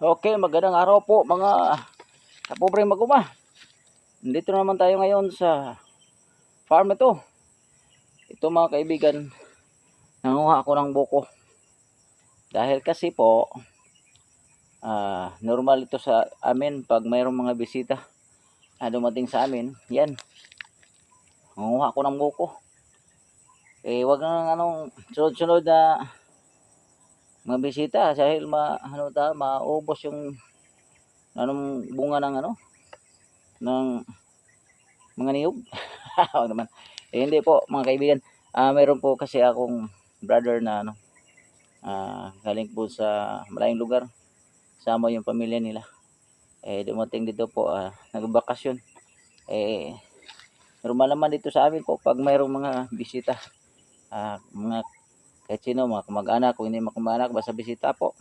Okay, magandang araw po mga kapobre maguma. Nandito naman tayo ngayon sa farm ito. Ito mga kaibigan, nanguha ako ng buko. Dahil kasi po, normal ito sa amin pag mayroong mga bisita na dumating sa amin. Yan, nanguha ako ng buko. Wag nang sunod-sunod na mga bisita dahil maubos yung bunga ng ng mga niyog. Naman. Hindi po mga kaibigan. Meron po kasi akong brother na galing po sa malayong lugar. Sama yung pamilya nila. Dumating dito po, nagbakasyon. Normal naman dito sa amin po pag mayroong mga bisita. Mga kahit sino, mga kamag-anak, kung hindi mga kamag-anak, basta bisita po.